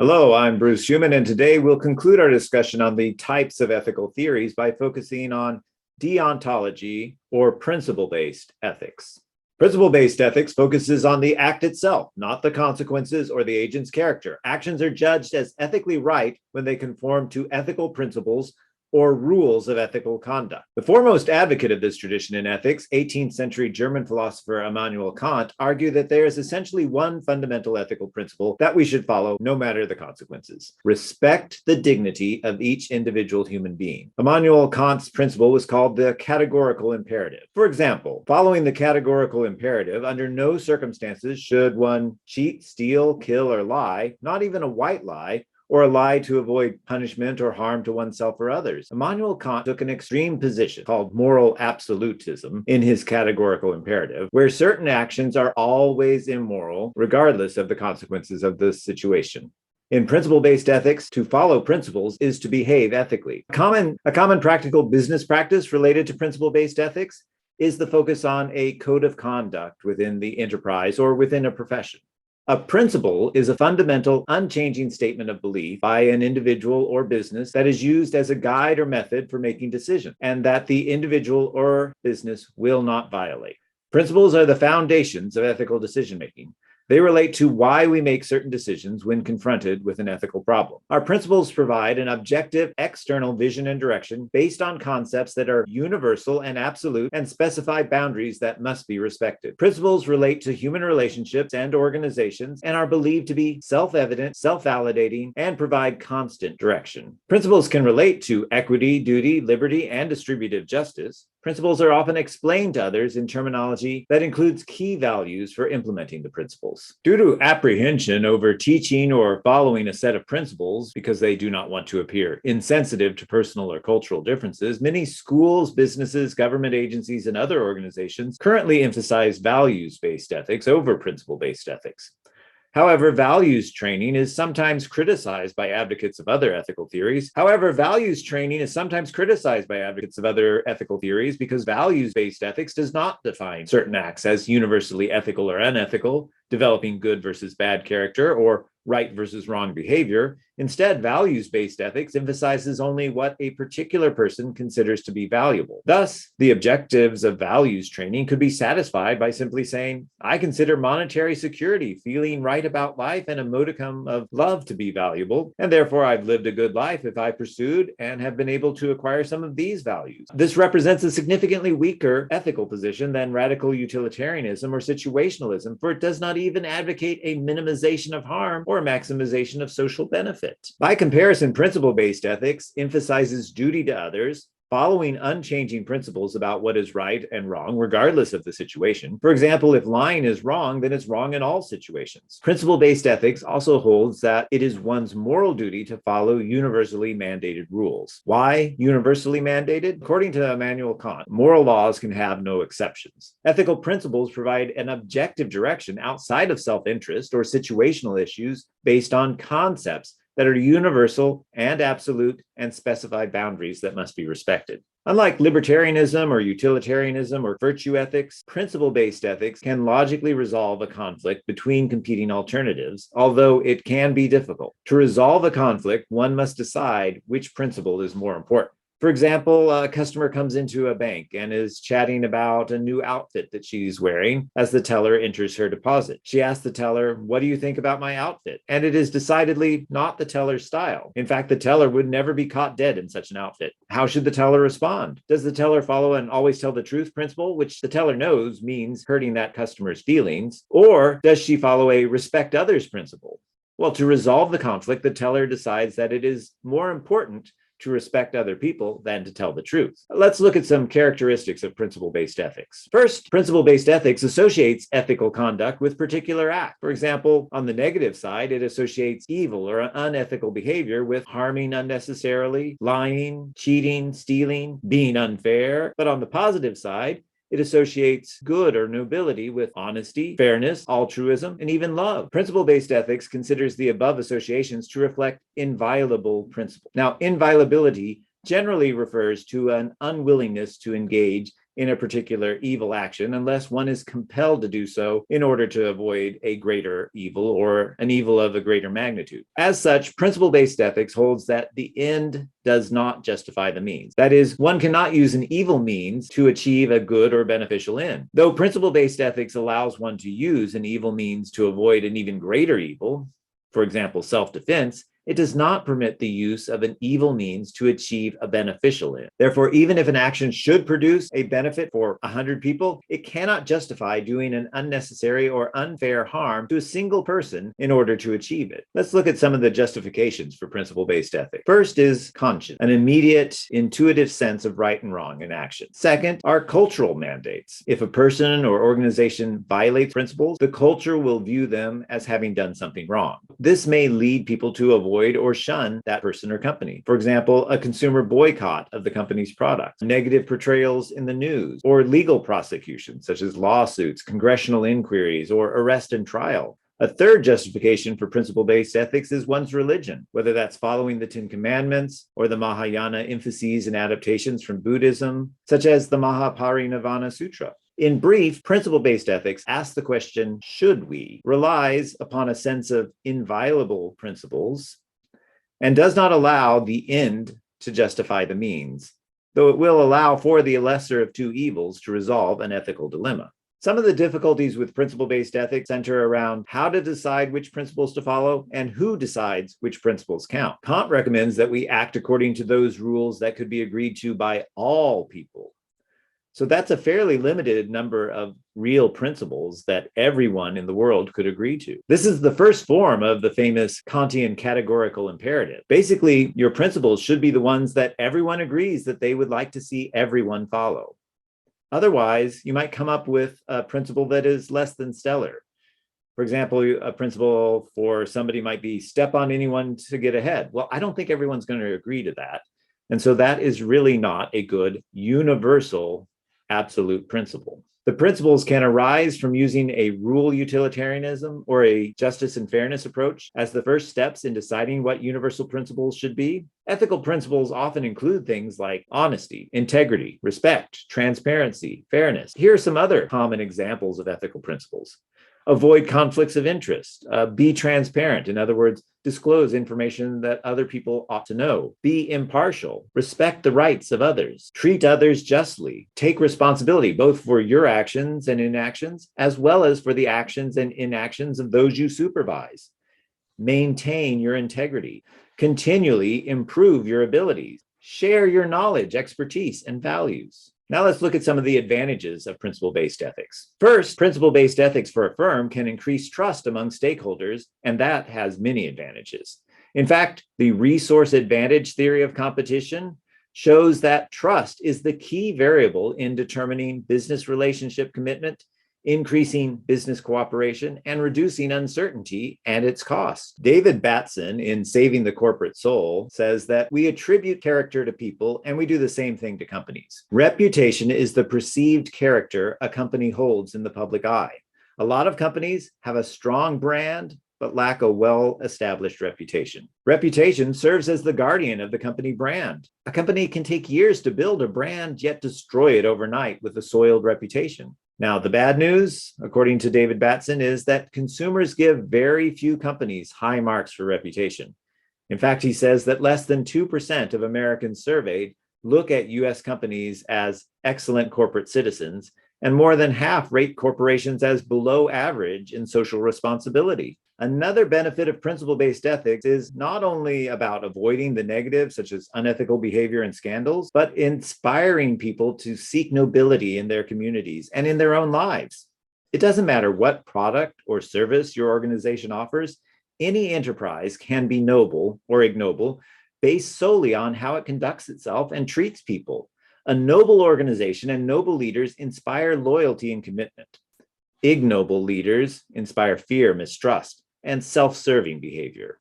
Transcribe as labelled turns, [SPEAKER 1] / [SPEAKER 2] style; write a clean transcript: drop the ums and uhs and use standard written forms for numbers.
[SPEAKER 1] Hello, I'm Bruce Huhmann, and today we'll conclude our discussion on the types of ethical theories by focusing on deontology or principle-based ethics. Principle-based ethics focuses on the act itself, not the consequences or the agent's character. Actions are judged as ethically right when they conform to ethical principles or rules of ethical conduct. The foremost advocate of this tradition in ethics, 18th century German philosopher Immanuel Kant, argued that there is essentially one fundamental ethical principle that we should follow no matter the consequences. Respect the dignity of each individual human being. Immanuel Kant's principle was called the categorical imperative. For example, following the categorical imperative, under no circumstances should one cheat, steal, kill, or lie, not even a white lie, or a lie to avoid punishment or harm to oneself or others. Immanuel Kant took an extreme position called moral absolutism in his categorical imperative, where certain actions are always immoral, regardless of the consequences of the situation. In principle-based ethics, to follow principles is to behave ethically. A common practical business practice related to principle-based ethics is the focus on a code of conduct within the enterprise or within a profession. A principle is a fundamental, unchanging statement of belief by an individual or business that is used as a guide or method for making decisions, and that the individual or business will not violate. Principles are the foundations of ethical decision-making. They relate to why we make certain decisions when confronted with an ethical problem. Our principles provide an objective external vision and direction based on concepts that are universal and absolute and specify boundaries that must be respected. Principles relate to human relationships and organizations and are believed to be self-evident, self-validating, and provide constant direction. Principles can relate to equity, duty, liberty, and distributive justice. Principles are often explained to others in terminology that includes key values for implementing the principles. Due to apprehension over teaching or following a set of principles because they do not want to appear insensitive to personal or cultural differences, many schools, businesses, government agencies, and other organizations currently emphasize values-based ethics over principle-based ethics. However, values training is sometimes criticized by advocates of other ethical theories. Because values-based ethics does not define certain acts as universally ethical or unethical, developing good versus bad character, or right versus wrong behavior. Instead, values-based ethics emphasizes only what a particular person considers to be valuable. Thus, the objectives of values training could be satisfied by simply saying, I consider monetary security, feeling right about life, and a modicum of love to be valuable, and therefore I've lived a good life if I pursued and have been able to acquire some of these values. This represents a significantly weaker ethical position than radical utilitarianism or situationalism, for it does not even advocate a minimization of harm or maximization of social benefit. By comparison, principle-based ethics emphasizes duty to others, following unchanging principles about what is right and wrong, regardless of the situation. For example, if lying is wrong, then it's wrong in all situations. Principle-based ethics also holds that it is one's moral duty to follow universally mandated rules. Why universally mandated? According to Immanuel Kant, moral laws can have no exceptions. Ethical principles provide an objective direction outside of self-interest or situational issues based on concepts that are universal and absolute and specify boundaries that must be respected. Unlike libertarianism or utilitarianism or virtue ethics, principle-based ethics can logically resolve a conflict between competing alternatives, although it can be difficult. To resolve a conflict, one must decide which principle is more important. For example, a customer comes into a bank and is chatting about a new outfit that she's wearing as the teller enters her deposit. She asks the teller, "What do you think about my outfit?" And it is decidedly not the teller's style. In fact, the teller would never be caught dead in such an outfit. How should the teller respond? Does the teller follow an always tell the truth principle, which the teller knows means hurting that customer's feelings? Or does she follow a respect others principle? Well, to resolve the conflict, the teller decides that it is more important to respect other people than to tell the truth. Let's look at some characteristics of principle-based ethics. First, principle-based ethics associates ethical conduct with particular acts. For example, on the negative side, it associates evil or unethical behavior with harming unnecessarily, lying, cheating, stealing, being unfair. But on the positive side, it associates good or nobility with honesty, fairness, altruism, and even love. Principle-based ethics considers the above associations to reflect inviolable principles. Now, inviolability generally refers to an unwillingness to engage in a particular evil action unless one is compelled to do so in order to avoid a greater evil or an evil of a greater magnitude. As such, principle-based ethics holds that the end does not justify the means. That is, one cannot use an evil means to achieve a good or beneficial end. Though principle-based ethics allows one to use an evil means to avoid an even greater evil, for example, self-defense, it does not permit the use of an evil means to achieve a beneficial end. Therefore, even if an action should produce a benefit for 100 people, it cannot justify doing an unnecessary or unfair harm to a single person in order to achieve it. Let's look at some of the justifications for principle-based ethics. First is conscience, an immediate, intuitive sense of right and wrong in action. Second are cultural mandates. If a person or organization violates principles, the culture will view them as having done something wrong. This may lead people to avoid or shun that person or company. For example, a consumer boycott of the company's products, negative portrayals in the news, or legal prosecution, such as lawsuits, congressional inquiries, or arrest and trial. A third justification for principle-based ethics is one's religion, whether that's following the Ten Commandments or the Mahayana emphases and adaptations from Buddhism, such as the Mahaparinirvana Sutra. In brief, principle-based ethics asks the question, should we, relies upon a sense of inviolable principles, and does not allow the end to justify the means, though it will allow for the lesser of two evils to resolve an ethical dilemma. Some of the difficulties with principle-based ethics center around how to decide which principles to follow and who decides which principles count. Kant recommends that we act according to those rules that could be agreed to by all people. So that's a fairly limited number of real principles that everyone in the world could agree to. This is the first form of the famous Kantian categorical imperative. Basically, your principles should be the ones that everyone agrees that they would like to see everyone follow. Otherwise, you might come up with a principle that is less than stellar. For example, a principle for somebody might be step on anyone to get ahead. Well, I don't think everyone's going to agree to that. And so that is really not a good universal absolute principle. The principles can arise from using a rule utilitarianism or a justice and fairness approach as the first steps in deciding what universal principles should be. Ethical principles often include things like honesty, integrity, respect, transparency, fairness. Here are some other common examples of ethical principles. Avoid conflicts of interest. Be transparent. In other words, disclose information that other people ought to know. Be impartial. Respect the rights of others. Treat others justly. Take responsibility both for your actions and inactions, as well as for the actions and inactions of those you supervise. Maintain your integrity. Continually improve your abilities. Share your knowledge, expertise, and values. Now let's look at some of the advantages of principle-based ethics. First, principle-based ethics for a firm can increase trust among stakeholders, and that has many advantages. In fact, the resource advantage theory of competition shows that trust is the key variable in determining business relationship commitment, increasing business cooperation, and reducing uncertainty and its cost. David Batson, in Saving the Corporate Soul, says that we attribute character to people and we do the same thing to companies. Reputation is the perceived character a company holds in the public eye. A lot of companies have a strong brand, but lack a well-established reputation. Reputation serves as the guardian of the company brand. A company can take years to build a brand, yet destroy it overnight with a soiled reputation. Now, the bad news, according to David Batson, is that consumers give very few companies high marks for reputation. In fact, he says that less than 2% of Americans surveyed look at US companies as excellent corporate citizens, and more than half rate corporations as below average in social responsibility. Another benefit of principle-based ethics is not only about avoiding the negatives, such as unethical behavior and scandals, but inspiring people to seek nobility in their communities and in their own lives. It doesn't matter what product or service your organization offers, any enterprise can be noble or ignoble based solely on how it conducts itself and treats people. A noble organization and noble leaders inspire loyalty and commitment. Ignoble leaders inspire fear, mistrust, and self-serving behavior.